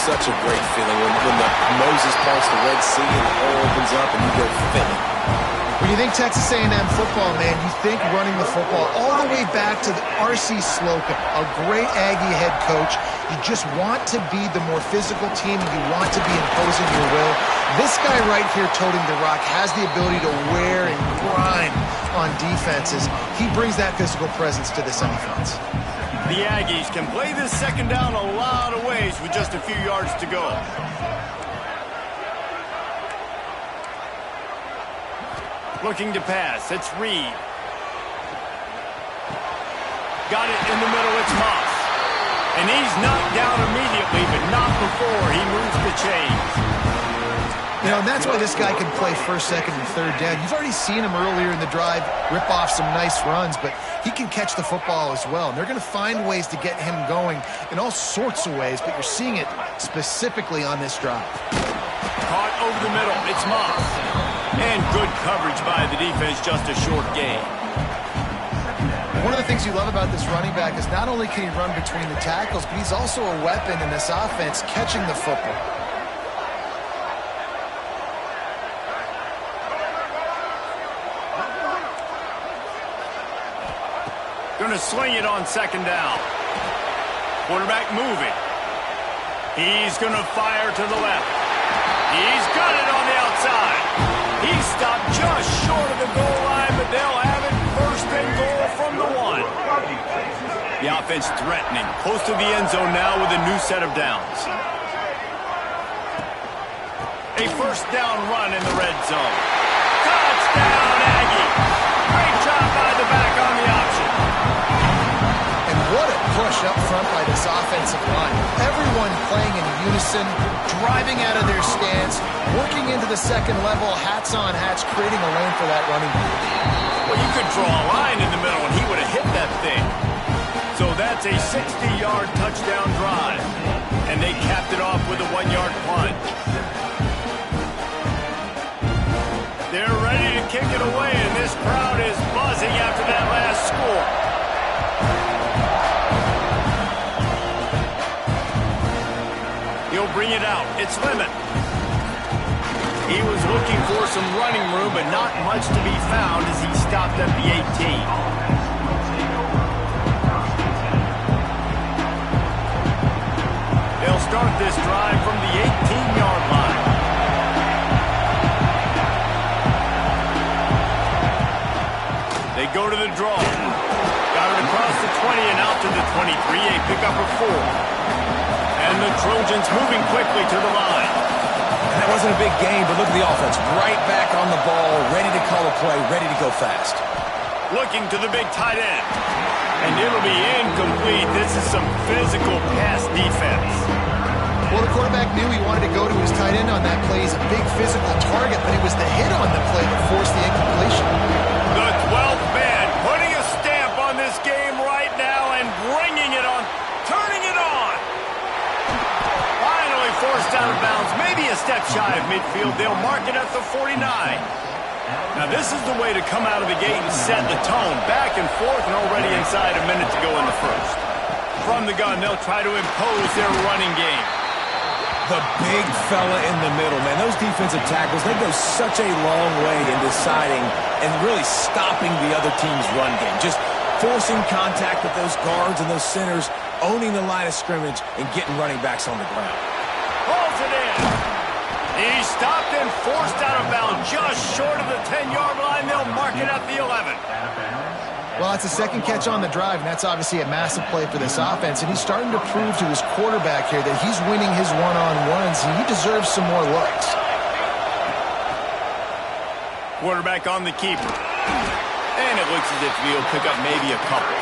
Such a great feeling when the Moses parts the Red Sea and the hole opens up and you go fit it. When you think Texas A&M football, man, you think running the football all the way back to the R.C. Slocum, a great Aggie head coach. You just want to be the more physical team, and you want to be imposing your will. This guy right here toting the rock has the ability to wear and grind on defenses. He brings that physical presence to this offense. The Aggies can play this second down a lot of ways with just a few yards to go. Looking to pass, it's Reed. Got it in the middle, it's Moss. And he's knocked down immediately, but not before he moves the chains. You know, and that's why this guy can play first, second, and third down. You've already seen him earlier in the drive rip off some nice runs, but he can catch the football as well. And they're going to find ways to get him going in all sorts of ways, but you're seeing it specifically on this drive. Caught over the middle, it's Moss. And good coverage by the defense, just a short gain. One of the things you love about this running back is not only can he run between the tackles, but he's also a weapon in this offense catching the football. Going to swing it on second down. Quarterback moving. He's going to fire to the left. He's got it on the outside. He stopped just short of the goal line, but they'll have it first and goal from the 1. The offense threatening, close to the end zone now with a new set of downs. A first down run in the red zone. Touchdown, Aggie. Great job by the back on the option. And what a push up front by this offensive line. Everyone playing in unison, driving out of their stance, working into the second level, hats on hats, creating a lane for that running back. Well, you could draw a line in the middle and he would have hit that thing. So that's a 60-yard touchdown drive. And they capped it off with a 1-yard punt. They're ready to kick it away, and this crowd is buzzing after that last score. He'll bring it out. It's Lemon. He was looking for some running room, but not much to be found as he stopped at the 18. They'll start this drive from the 18-yard line. They go to the draw. Got it across the 20 and out to the 23, a pickup of 4. And the Trojans moving quickly to the line. And that wasn't a big game, but look at the offense. Right back on the ball, ready to call a play, ready to go fast. Looking to the big tight end. And it'll be incomplete. This is some physical pass defense. Well, the quarterback knew he wanted to go to his tight end on that play. He's a big physical target, but it was the hit on the play that forced the incompletion. The 12th man putting a stamp on this game right now and bringing it on, turning it on. Finally forced out of bounds, maybe a step shy of midfield. They'll mark it at the 49. Now this is the way to come out of the gate and set the tone. Back and forth and already inside a minute to go in the first. From the gun, they'll try to impose their running game. The big fella in the middle, man. Those defensive tackles, they go such a long way in deciding and really stopping the other team's run game. Just forcing contact with those guards and those centers, owning the line of scrimmage, and getting running backs on the ground. Pulls it in. He stopped and forced out of bounds just short of the 10-yard line. They'll mark it at the 11. Well, it's a second catch on the drive, and that's obviously a massive play for this offense. And he's starting to prove to his quarterback here that he's winning his one-on-ones, and he deserves some more looks. Quarterback on the keeper. And it looks as if he'll pick up maybe a couple.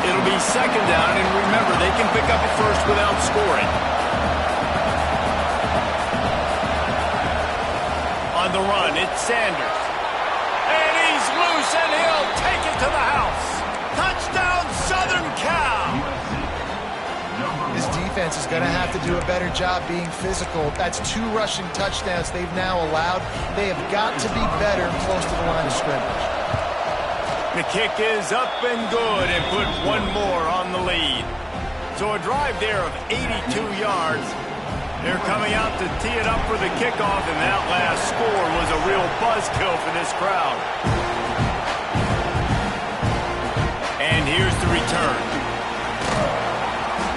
It'll be second down, and remember, they can pick up a first without scoring. On the run, it's Sanders. And he's loose, and he'll take it to the house. Touchdown, Southern Cal! This defense is going to have to do a better job being physical. That's 2 rushing touchdowns they've now allowed. They have got to be better close to the line of scrimmage. The kick is up and good, and put one more on the lead. So a drive there of 82 yards. They're coming out to tee it up for the kickoff, and that last score was a real buzzkill for this crowd. And here's the return.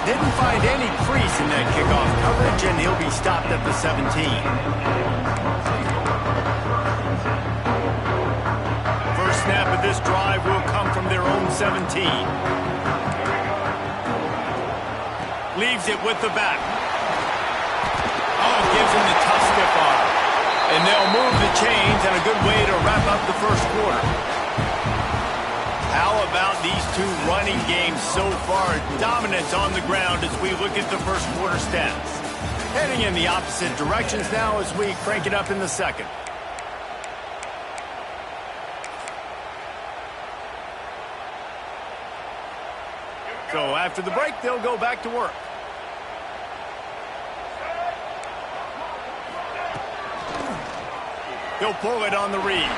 Didn't find any crease in that kickoff coverage, and he'll be stopped at the 17. First snap of this drive will come from their own 17. Leaves it with the back. Oh, gives him the tough stiff arm. And they'll move the chains, and a good way to wrap up the first quarter. How about these 2 running games so far? Dominance on the ground as we look at the first quarter stats. Heading in the opposite directions now as we crank it up in the second. So after the break, they'll go back to work. He'll pull it on the read.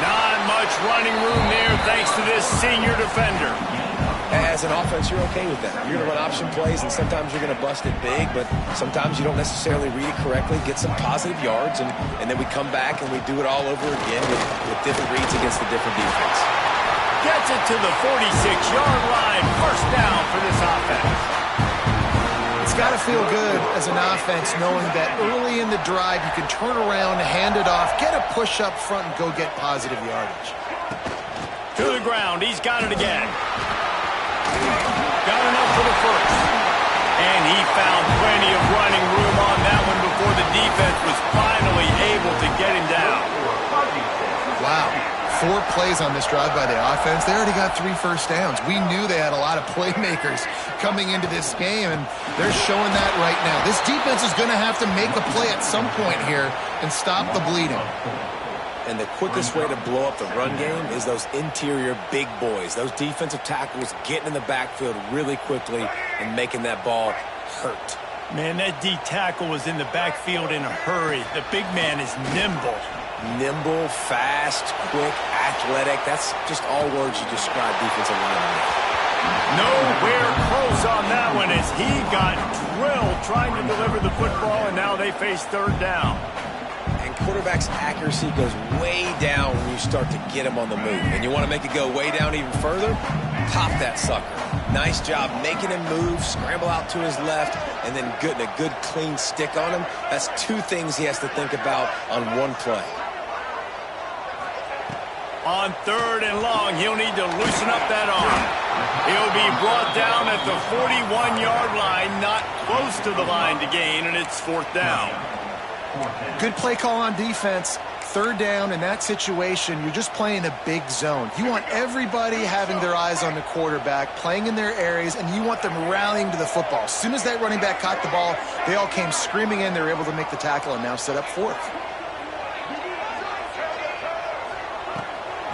Not much running room there thanks to this senior defender. As an offense, you're okay with that. You're going to run option plays, and sometimes you're going to bust it big, but sometimes you don't necessarily read it correctly, get some positive yards, and then we come back and we do it all over again with different reads against the different defense. Gets it to the 46-yard line. First down for this offense. It's got to feel good as an offense knowing that early in the drive you can turn around, hand it off, get a push up front, and go get positive yardage. To the ground. He's got it again. Got enough for the first. And he found plenty of running room on that one before the defense was finally able to get him down. Wow. 4 plays on this drive by the offense. They already got 3 first downs. We knew they had a lot of playmakers coming into this game, and they're showing that right now. This defense is going to have to make a play at some point here and stop the bleeding. And the quickest way to blow up the run game is those interior big boys, those defensive tackles getting in the backfield really quickly and making that ball hurt. Man, that D tackle was in the backfield in a hurry. The big man is nimble. Nimble, fast, quick, athletic. That's just all words you describe defensive linemen with. Nowhere close on that one as he got drilled trying to deliver the football, and now they face third down. And quarterback's accuracy goes way down when you start to get him on the move. And you want to make it go way down even further? Pop that sucker. Nice job making him move, scramble out to his left, and then getting a good clean stick on him. That's 2 things he has to think about on one play. On third and long, he'll need to loosen up that arm. He'll be brought down at the 41-yard line, not close to the line to gain, and it's fourth down. Good play call on defense. Third down in that situation, you're just playing a big zone. You want everybody having their eyes on the quarterback, playing in their areas, and you want them rallying to the football. As soon as that running back caught the ball, they all came screaming in. They were able to make the tackle and now set up fourth.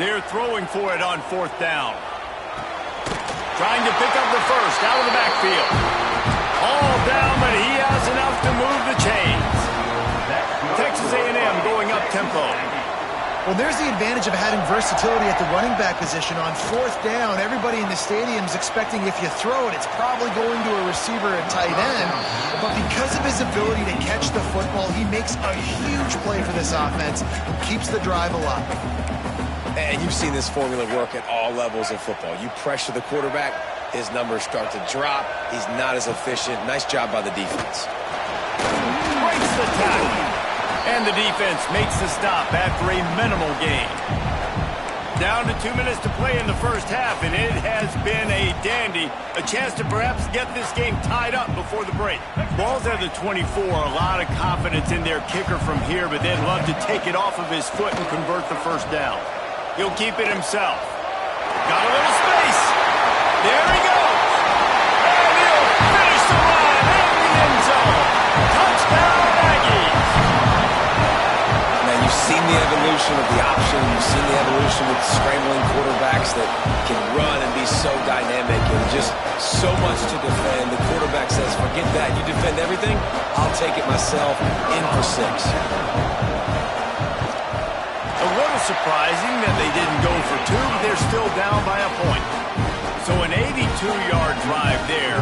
They're throwing for it on fourth down. Trying to pick up the first out of the backfield. All down, but he has enough to move the chains. Texas A&M going up-tempo. Well, there's the advantage of having versatility at the running back position. On fourth down, everybody in the stadium is expecting if you throw it, it's probably going to a receiver at tight end. But because of his ability to catch the football, he makes a huge play for this offense and keeps the drive alive. And you've seen this formula work at all levels of football. You pressure the quarterback, his numbers start to drop. He's not as efficient. Nice job by the defense. Breaks the tackle. And the defense makes the stop after a minimal gain. Down to 2 minutes to play in the first half, and it has been a dandy. A chance to perhaps get this game tied up before the break. Ball's at the 24. A lot of confidence in their kicker from here, but they'd love to take it off of his foot and convert the first down. He'll keep it himself. Got a little space. There he goes. And he'll finish the line in the end zone. Touchdown, Aggies. Now, you've seen the evolution of the option. You've seen the evolution with scrambling quarterbacks that can run and be so dynamic and just so much to defend. The quarterback says, forget that. You defend everything, I'll take it myself in for 6. A little surprising that they didn't go for 2, but they're still down by a point. So an 82-yard drive there,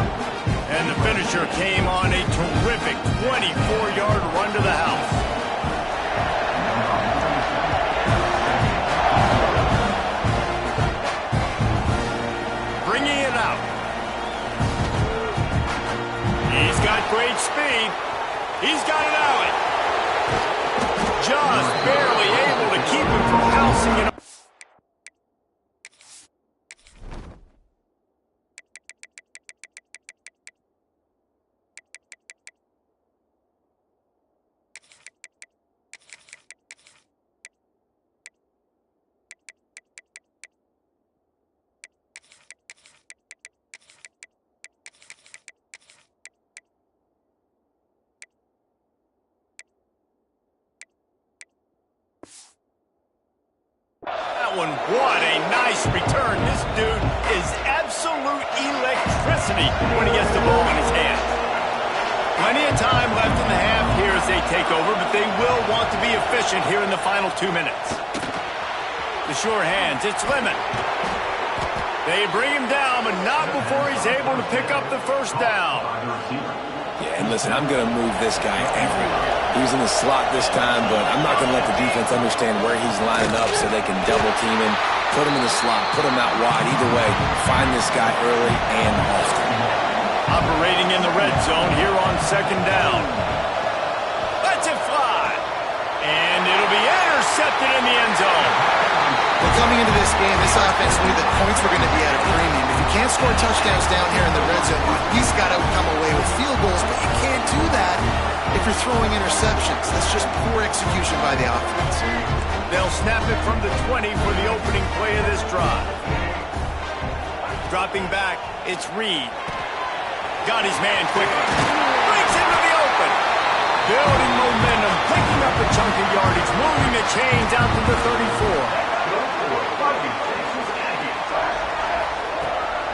and the finisher came on a terrific 24-yard run to the house. Bringing it out. He's got great speed. He's got an alley. Just barely able to keep him from housing it. What a nice return. This dude is absolute electricity when he gets the ball in his hand. Plenty of time left in the half here as they take over, but they will want to be efficient here in the final 2 minutes. The sure hands, it's Lemon. They bring him down, but not before he's able to pick up the first down. Yeah, and listen, I'm going to move this guy everywhere. He was in the slot this time, but I'm not going to let the defense understand where he's lining up so they can double team him, put him in the slot, put him out wide. Either way, find this guy early and often. Operating in the red zone here on second down. Lets it fly. And it'll be intercepted in the end zone. Well, coming into this game, this offense knew that points were going to be at a premium. If you can't score touchdowns down here in the red zone, you at least got to come away with field goals, but you can't do that if you're throwing interceptions. That's just poor execution by the offense. They'll snap it from the 20 for the opening play of this drive. Dropping back, it's Reed. Got his man quickly. Breaks into the open. Building momentum, picking up a chunk of yardage, moving the chains out to the 34.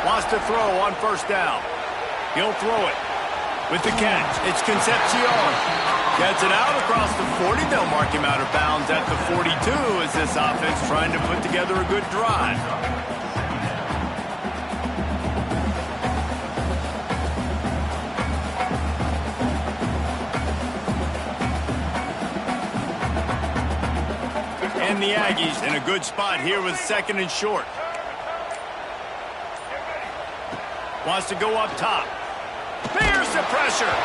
Wants to throw on first down. He'll throw it. With the catch, it's Concepcion. Gets it out across the 40. They'll mark him out of bounds at the 42 as this offense trying to put together a good drive. And the Aggies in a good spot here with second and short. Wants to go up top. Fierce the pressure.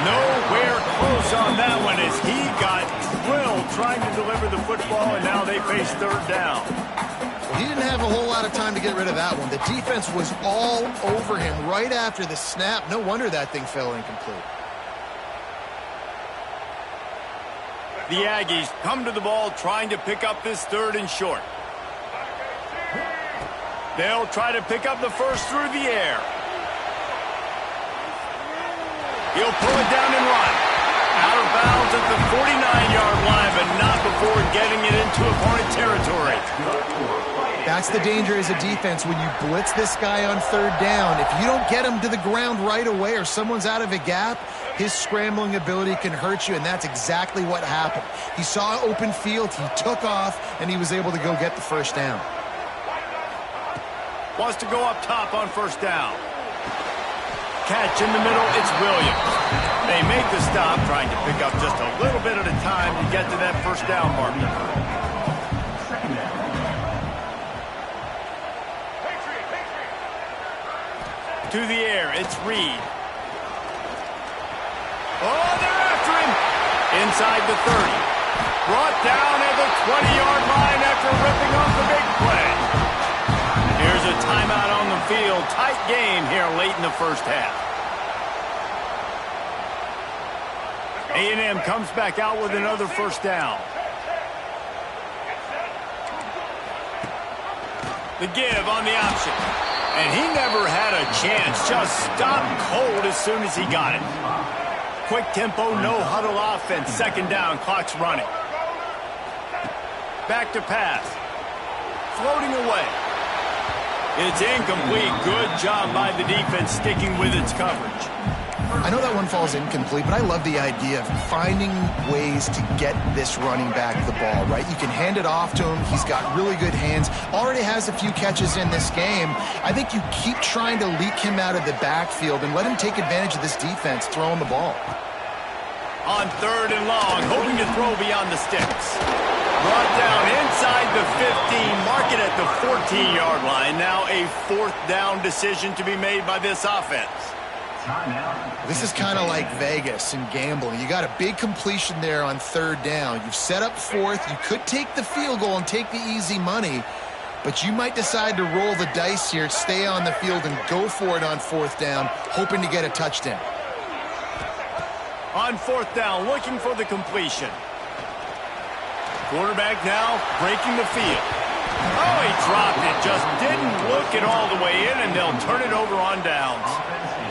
Nowhere close on that one as he got drilled trying to deliver the football, and now they face third down. Well, he didn't have a whole lot of time to get rid of that one. The defense was all over him right after the snap. No wonder that thing fell incomplete. The Aggies come to the ball trying to pick up this third and short. They'll try to pick up the first through the air. He'll pull it down and run. Out of bounds at the 49-yard line, but not before getting it into opponent territory. That's the danger as a defense when you blitz this guy on third down. If you don't get him to the ground right away or someone's out of a gap, his scrambling ability can hurt you, and that's exactly what happened. He saw open field, he took off, and he was able to go get the first down. Wants to go up top on first down. Catch in the middle, it's Williams. They make the stop, trying to pick up just a little bit at a time to get to that first down marker. To the air, it's Reed. Oh, they're after him. Inside the 30. Brought down at the 20-yard line after ripping off the big play. Here's a timeout on the field. Tight game here late in the first half. A&M comes back out with another first down. The give on the option. And he never had a chance. Just stopped cold as soon as he got it. Quick tempo, no huddle offense. Second down, clock's running. Back to pass. Floating away. It's incomplete. Good job by the defense sticking with its coverage. I know that one falls incomplete, but I love the idea of finding ways to get this running back the ball, right? You can hand it off to him. He's got really good hands. Already has a few catches in this game. I think you keep trying to leak him out of the backfield and let him take advantage of this defense throwing the ball. On third and long, hoping to throw beyond the sticks. Brought down inside the 15, mark it at the 14-yard line. Now a fourth down decision to be made by this offense. This is kind of like Vegas and gambling. You got a big completion there on third down. You've set up fourth. You could take the field goal and take the easy money, but you might decide to roll the dice here, stay on the field, and go for it on fourth down, hoping to get a touchdown. On fourth down, looking for the completion. Quarterback now breaking the field. Oh, he dropped it. Just didn't look it all the way in, and they'll turn it over on downs.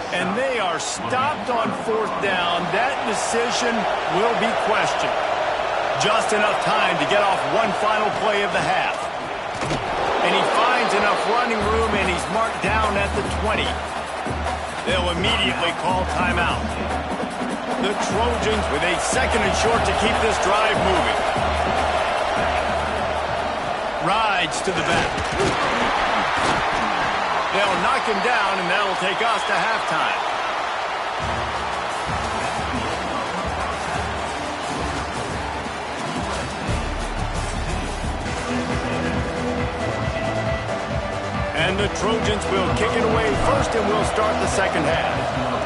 And they are stopped on fourth down. That decision will be questioned. Just enough time to get off one final play of the half. And he finds enough running room, and he's marked down at the 20. They'll immediately call timeout. The Trojans with a second and short to keep this drive moving. rides to the back. They'll knock him down, and that'll take us to halftime. And the Trojans will kick it away first, and we'll start the second half.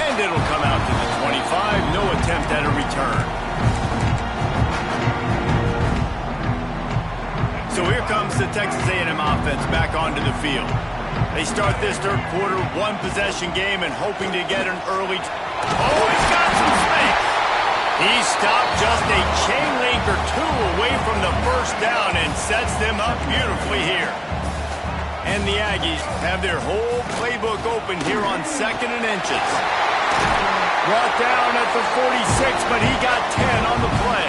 And it'll come out to the 25. No attempt at a return. So here comes the Texas A&M offense back onto the field. They start this third quarter one-possession game and hoping to get an early... Oh, he's got some space. He stopped just a chain link or two away from the first down and sets them up beautifully here. And the Aggies have their whole playbook open here on 2nd and inches. Brought down at the 46, but he got 10 on the play.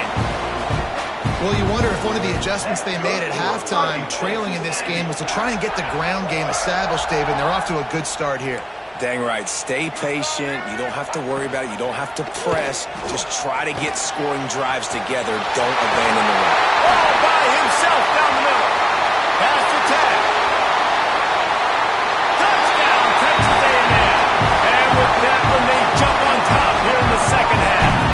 Well, you wonder if one of the adjustments they made at halftime, trailing in this game, was to try and get the ground game established, David, and they're off to a good start here. Dang right. Stay patient. You don't have to worry about it. You don't have to press. Just try to get scoring drives together. Don't abandon the run. All by himself down the middle. Pass to Tag.